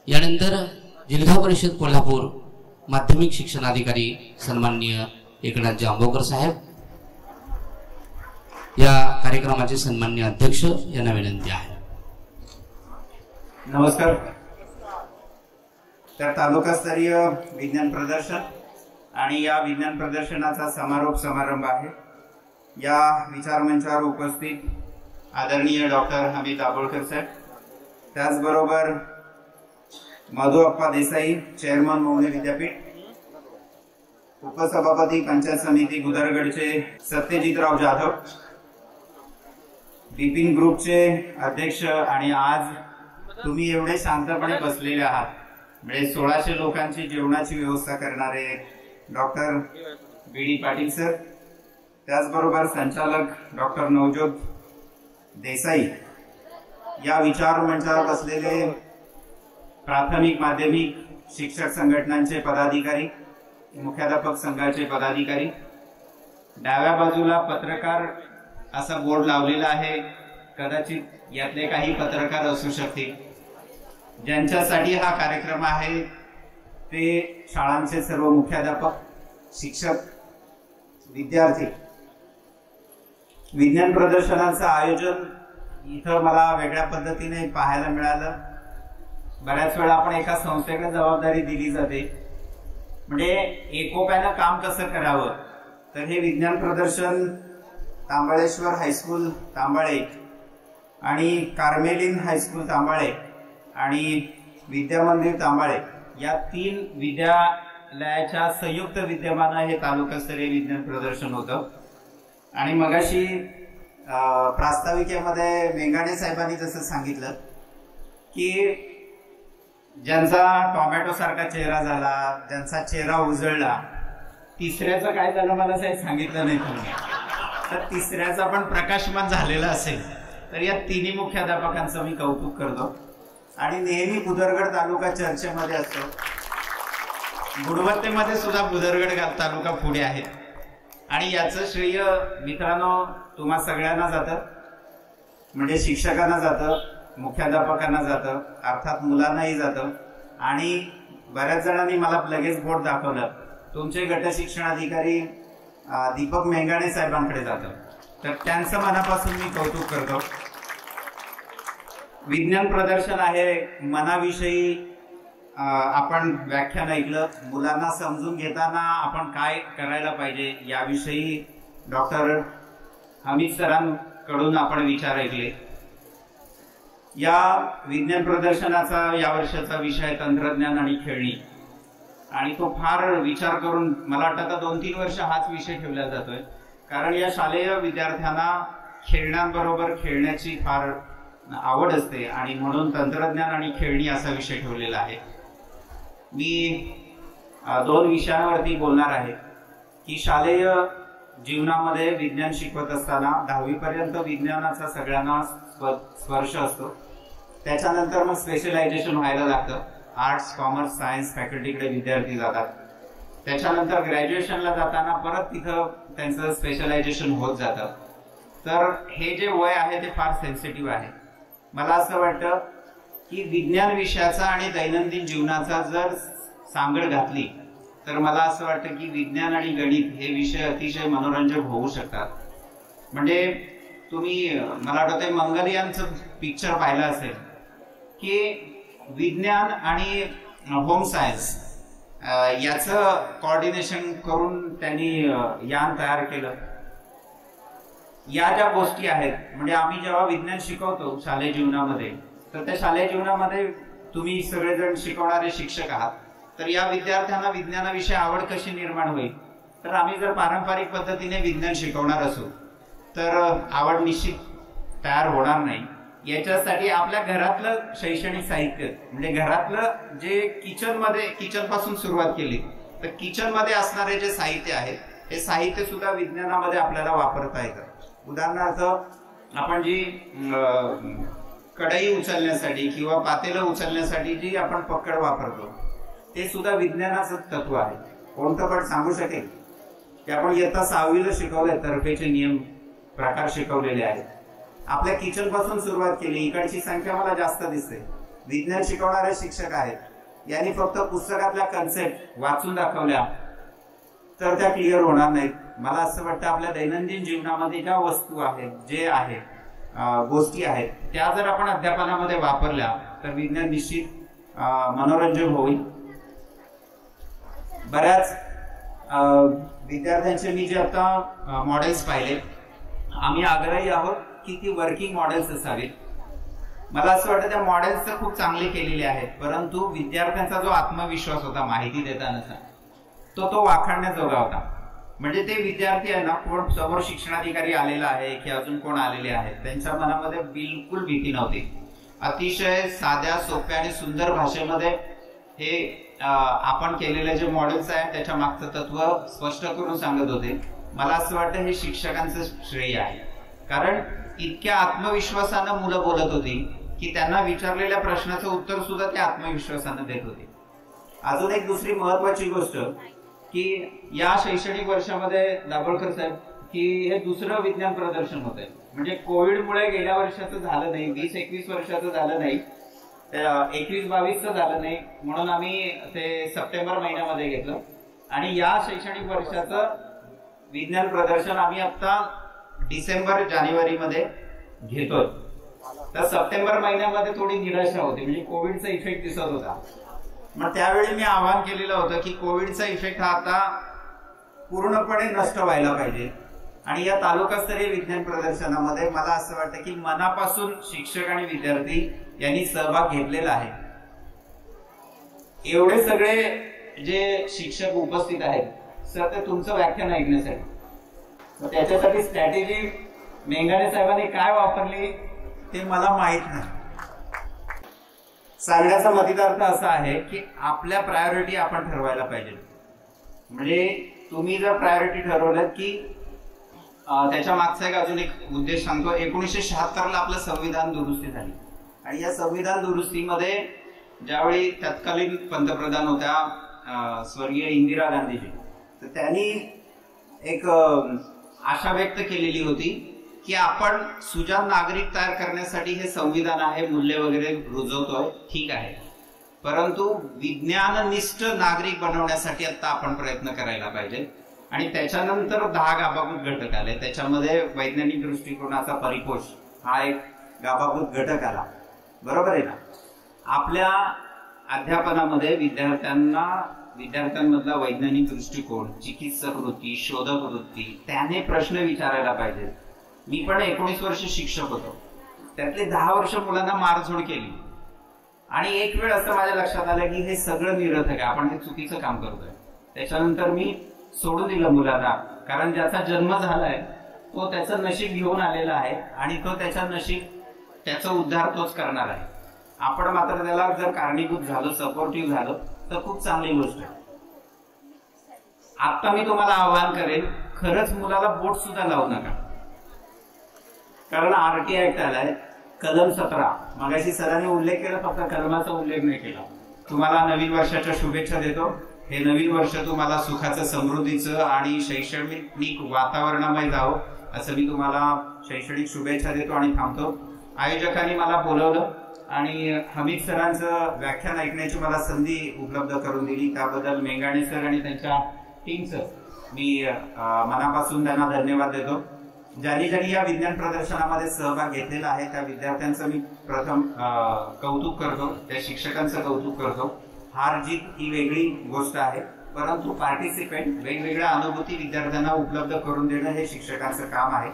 यानंतर जिल्हा परिषद कोल्हापूर माध्यमिक शिक्षणाधिकारी सन्माननीय एकनाथ जांभोकर साहेब, या कार्यक्रमाचे सन्माननीय अध्यक्ष यांना विनंती आहे. नमस्कार. तर तालुकास्तरीय विज्ञान प्रदर्शन आणि या विज्ञान प्रदर्शनाचा समारोप समारंभ आहे. या विचारमंचावर उपस्थित आदरणीय डॉक्टर हमीद दाभोळकर साहेब, त्याचबरोबर मधु अप्पा देसाई, चेअरमन मौने विद्यापीठ, उपसभापती पंचायत समिती गुदरगडचे सत्यजितराव जाधव, बिपिन ग्रुपचे अध्यक्ष, आणि आज तुम्ही एवढे शांतपणे बसलेले आहात म्हणजे 1600 लोकांची जेवणाची व्यवस्था करणारे डॉक्टर बी.डी. पाटील सर, त्याचबरोबर संचालक डॉक्टर नवजोत देसाई, या विचार मंचावर बसलेले प्राथमिक माध्यमिक शिक्षक संघटनांचे पदाधिकारी, मुख्याध्यापक संघाचे पदाधिकारी, डाव्या बाजूला पत्रकार असा बोर्ड लावलेला आहे, कदाचित यातले काही पत्रकार असू शकतील. ज्यांच्यासाठी हा कार्यक्रम आहे ते शाळांचे सर्व मुख्याध्यापक, शिक्षक, विद्यार्थी. विज्ञान प्रदर्शनाचं आयोजन इथं मला वेगळ्या पद्धतीने पाहायला मिळालं. बऱ्याच वेळा आपण एका संस्थेकडे जबाबदारी दिली जाते, म्हणजे एकोप्यानं काम कसं करावं. तर हे विज्ञान प्रदर्शन तांबळेश्वर हायस्कूल तांबाळे आणि कार्मेलिन हायस्कूल तांबाळे आणि विद्यामंदिर तांबाळे या 3 विद्यालयाच्या संयुक्त विद्यमानं हे तालुकास्तरीय विज्ञान प्रदर्शन होतं. आणि मगाशी प्रास्ताविकेमध्ये मेंगाणे साहेबांनी जसं सांगितलं की ज्यांचा टोमॅटो सारखा चेहरा झाला, ज्यांचा चेहरा उजळला, तिसऱ्याचं काय झालं मला साहेब सांगितलं नाही तुम्ही, तर तिसऱ्याचा पण प्रकाशमान झालेला असेल. तर या 3 मुख्याध्यापकांचं मी कौतुक करतो. आणि नेहमी बुदरगड तालुका चर्चेमध्ये असतो, गुणवत्तेमध्ये सुद्धा बुदरगड तालुका पुढे आहे. आणि याचं श्रेय मित्रांनो तुम्हा सगळ्यांना जातं, म्हणजे शिक्षकांना जातं, मुख्याध्यापकांना जातं, अर्थात मुलांनाही जातं. आणि बऱ्याच जणांनी मला लगेच बोर्ड दाखवलं, तुमचे गट शिक्षणाधिकारी दीपक मेंगाणे साहेबांकडे जातं. तर त्यांचं मनापासून मी कौतुक करतो. विज्ञान प्रदर्शन आहे, मनाविषयी आपण व्याख्यान ऐकलं, मुलांना समजून घेताना आपण काय करायला पाहिजे याविषयी डॉक्टर हमीद सरांकडून आपण विचार ऐकले. या विज्ञान प्रदर्शनाचा या वर्षाचा विषय तंत्रज्ञान आणि खेळणी, आणि तो फार विचार करून मला वाटतं 2-3 वर्ष हाच विषय ठेवला जातोय, कारण या शालेय विद्यार्थ्यांना खेळण्यांबरोबर खेळण्याची फार आवड असते आणि म्हणून तंत्रज्ञान आणि खेळणी असा विषय ठेवलेला आहे. मी 2 विषयांवरती बोलणार आहे की शालेय जीवनामध्ये विज्ञान शिकवत असताना 10वी पर्यंत विज्ञानाचा सगळ्यांना स्पर्श असतो. त्याच्यानंतर मग स्पेशलायझेशन व्हायला लागतं. आर्ट्स, कॉमर्स, सायन्स फॅकल्टीकडे विद्यार्थी जातात. त्याच्यानंतर ग्रॅज्युएशनला जाताना परत तिथं त्यांचं स्पेशलायझेशन होत जातं. तर हे जे वय आहे ते फार सेन्सिटिव्ह आहे. मला असं वाटतं की विज्ञान विषयाचा आणि दैनंदिन जीवनाचा जर सांगड घातली तर मला असं वाटतं की विज्ञान आणि गणित हे विषय अतिशय मनोरंजक होऊ शकतात. म्हणजे तुम्ही मला वाटतं मंगलयानचं पिक्चर पाहिलं असेल की विज्ञान आणि होम सायन्स याचं कोऑर्डिनेशन करून त्यांनी यान तयार केलं. या ज्या गोष्टी आहेत, म्हणजे आम्ही जेव्हा विज्ञान शिकवतो शालेय जीवनामध्ये, तर त्या शालेय जीवनामध्ये तुम्ही सगळेजण शिकवणारे शिक्षक आहात. तर या विद्यार्थ्यांना विज्ञानाविषयी आवड कशी निर्माण होईल. तर आम्ही जर पारंपरिक पद्धतीने विज्ञान शिकवणार असू तर आवड निश्चित तयार होणार नाही. याच्यासाठी आपल्या घरातलं शैक्षणिक साहित्य, म्हणजे घरातलं जे किचन पासून सुरुवात केली तर किचन मध्ये असणारे जे साहित्य आहे हे साहित्य सुद्धा विज्ञानामध्ये आपल्याला वापरता येतं. उदाहरणार्थ आपण जी कढई उचलण्यासाठी किंवा पातेलं उचलण्यासाठी जी आपण पकड वापरतो ते सुद्धा विज्ञानाचं तत्व आहे. कोणतं पण सांगू शकेल की आपण इयत्ता 6वीला शिकवलंय, तर्फेचे नियम प्रकार शिकवलेले आहेत. आपल्या किचन पासून सुरुवात केली. इकडची संख्या मला जास्त दिसते विज्ञान शिकवणारे शिक्षक आहेत यांनी फक्त पुस्तकातल्या कन्सेप्ट वाचून दाखवल्या तर त्या क्लिअर होणार नाहीत. मला असं वाटतं आपल्या दैनंदिन जीवनामध्ये ज्या वस्तू आहेत, जे आहे गोष्टी आहेत, त्या जर आपण अध्यापनामध्ये वापरल्या तर विज्ञान निश्चित मनोरंजक होईल. बऱ्याच विद्यार्थ्यांचे मी जे आता मॉडेल्स पाहिले, आम्ही आग्रही आहोत की ती वर्किंग मॉडेल्स असावीत. मला असं वाटतं त्या मॉडेल्स तर खूप चांगले केलेले आहेत, परंतु विद्यार्थ्यांचा जो आत्मविश्वास होता माहिती देताना तो वाखाणण्याजोगा होता. म्हणजे ते विद्यार्थी आहे ना, कोण समोर शिक्षणाधिकारी आलेला आहे की अजून कोण आलेले आहेत, त्यांच्या मनामध्ये बिलकुल भीती नव्हती. अतिशय साध्या, सोप्या आणि सुंदर भाषेमध्ये हे आपण केलेले जे मॉडेल्स आहेत त्याच्या मागचं तत्व स्पष्ट करून सांगत होते. मला असं वाटतं हे शिक्षकांचं श्रेय आहे, कारण इतक्या आत्मविश्वासानं मुलं बोलत होती की त्यांना विचारलेल्या प्रश्नाचं उत्तर सुद्धा ते आत्मविश्वासानं देत होते. अजून एक दुसरी महत्वाची गोष्ट की या शैक्षणिक वर्षामध्ये दाभोळकर साहेब की हे दुसरं विज्ञान प्रदर्शन होत आहे. म्हणजे कोविडमुळे गेल्या वर्षाचं झालं नाही, 20-21 वर्षाचं झालं नाही, 21-22चं झालं नाही, म्हणून आम्ही ते सप्टेंबर महिन्यामध्ये घेतलं. आणि या शैक्षणिक वर्षाचं विज्ञान प्रदर्शन आम्ही आता डिसेंबर-जानेवारी मध्ये घेतोय. तर सप्टेंबर महिन्यामध्ये थोडी निराशा होती, म्हणजे कोविडचा इफेक्ट दिसत होता. मग त्यावेळी मी आवाहन केलेलं होतं की कोविडचा इफेक्ट हा आता पूर्णपणे नष्ट व्हायला पाहिजे. आणि या तालुकास्तरीय विज्ञान प्रदर्शनामध्ये मला असं वाटतं की मनापासून शिक्षक आणि विद्यार्थी यांनी सहभाग घेतलेला आहे. एवढे सगळे जे शिक्षक उपस्थित आहेत सर, ते तुमचं व्याख्यान ऐकण्यासाठी, त्याच्यासाठी स्ट्रॅटेजी मेंगाणे साहेबांनी काय वापरली ते मला माहित नाही. सांगण्याचा मतितार्थ असा आहे की आपल्या प्रायोरिटी आपण ठरवायला पाहिजे. म्हणजे तुम्ही जर प्रायोरिटी ठरवलं की त्याच्या मागचा एक अजून एक उद्देश सांगतो. 1976ला आपलं संविधान दुरुस्ती झाली आणि या संविधान दुरुस्तीमध्ये ज्यावेळी तत्कालीन पंतप्रधान होत्या स्वर्गीय इंदिरा गांधीजी, तर त्यांनी एक आशा व्यक्त केलेली होती की आपण सुजाण नागरिक तयार करण्यासाठी हे संविधान आहे, मूल्य वगैरे रुजवतोय, ठीक आहे, परंतु विज्ञाननिष्ठ नागरिक बनवण्यासाठी आता आपण प्रयत्न करायला पाहिजे. आणि त्याच्यानंतर 10 गाभाभूत घटक आले, त्याच्यामध्ये वैज्ञानिक दृष्टिकोनाचा परिपोष हा एक गाभाभूत घटक आला. बरोबर आहे ना. आपल्या अध्यापनामध्ये विद्यार्थ्यांमधला वैज्ञानिक दृष्टिकोन, चिकित्सक वृत्ती, शोधक वृत्ती, त्याने प्रश्न विचारायला पाहिजे. मी पण 19 वर्ष शिक्षक होतो, त्यातले 10 वर्ष मुलांना मारझोड केली आणि एक वेळ असं माझ्या लक्षात आलं की हे सगळं निरर्थक आहे, आपण हे चुकीचं काम करतोय. त्याच्यानंतर मी सोडून दिलं मुलांना, कारण ज्याचा जन्म झालाय तो त्याचं नशीब घेऊन आलेला आहे आणि तो त्याचा उद्धार तोच करणार आहे. आपण मात्र त्याला जर कारणीभूत झालो, सपोर्टिव्ह झालो तर खूप चांगली गोष्ट आहे. आता मी तुम्हाला आवाहन करेन, खरंच मुलाला बोट सुद्धा लावू नका, कारण RT ऍक्ट आलाय, कलम 17. मगाशी सरांनी उल्लेख केला, फक्त कलमाचा उल्लेख नाही केला. तुम्हाला नवीन वर्षाच्या शुभेच्छा देतो. हे नवीन वर्ष तुम्हाला सुखाचं, समृद्धीचं आणि शैक्षणिक वातावरणामय जावं असं मी तुम्हाला शैक्षणिक शुभेच्छा देतो आणि थांबतो. आयोजकांनी मला बोलवलं आणि हमीद सरांचं व्याख्यान ऐकण्याची मला संधी उपलब्ध करून दिली, त्याबद्दल मेंगाणे सर आणि त्यांच्या टीमचं मी मनापासून त्यांना धन्यवाद देतो. ज्यांनी या विज्ञान प्रदर्शनामध्ये सहभाग घेतलेला आहे त्या विद्यार्थ्यांचं मी प्रथम कौतुक करतो, त्या शिक्षकांचं कौतुक करतो. हार जीत ही वेगळी गोष्ट आहे, परंतु पार्टिसिपेंट, वेगवेगळ्या अनुभूती विद्यार्थ्यांना उपलब्ध करून देणं हे शिक्षकांचं काम आहे.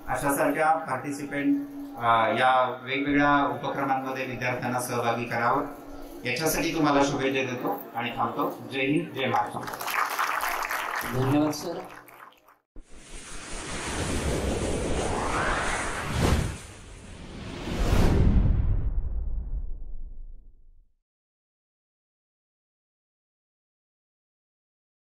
अशासारख्या पार्टिसिपेंट या वेगवेगळ्या उपक्रमांमध्ये विद्यार्थ्यांना सहभागी करावं याच्यासाठी तुम्हाला शुभेच्छा देतो आणि थांबतो. जय हिंद, जय महाराष्ट्र. धन्यवाद सर.